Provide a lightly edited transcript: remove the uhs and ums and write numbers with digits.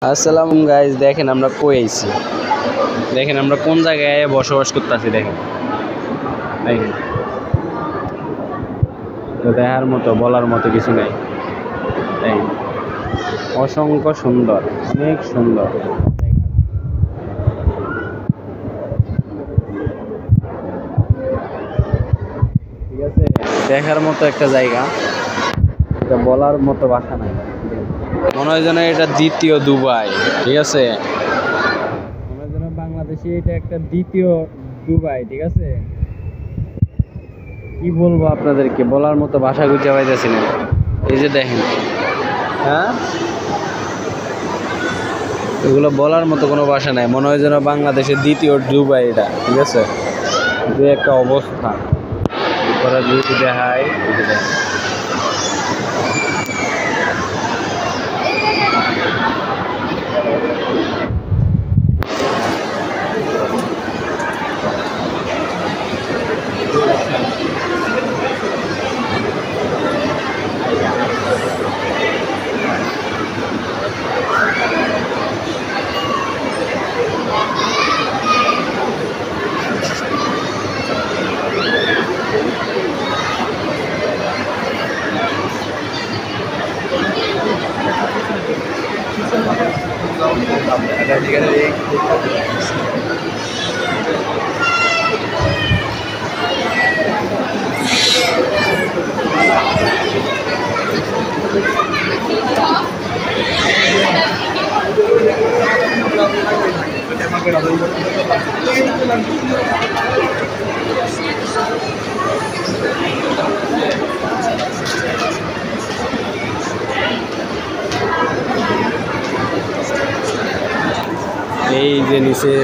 আসসালামু গাইস, দেখেন আমরা কই আইছি। দেখেন আমরা কোন জায়গায় বসবাস করতেছি। দেখেন দেখেন তো দেখার মতো, বলার মতো কিছু নাই। দেখেন অসংখ্য সুন্দর, অনেক সুন্দর। ঠিক আছে, দেখার মতো একটা জায়গা, এটা বলার মতো ভাষা নাই। মনে হয় যেন এটা দ্বিতীয় দুবাই। ঠিক আছে, মনে হয় যেন বাংলাদেশে এটা একটা দ্বিতীয় দুবাই। ঠিক আছে, কি বলবো আপনাদেরকে, বলার মতো ভাষা খুঁজে পাইতেছি না। এই যে দেখেন, হ্যাঁ, এগুলো বলার মতো কোনো ভাষা নাই। মনে হয় যেন বাংলাদেশের দ্বিতীয় দুবাই এটা। ঠিক আছে, যে একটা অবস্থা করা যদি দেখায়। এই যে নিচে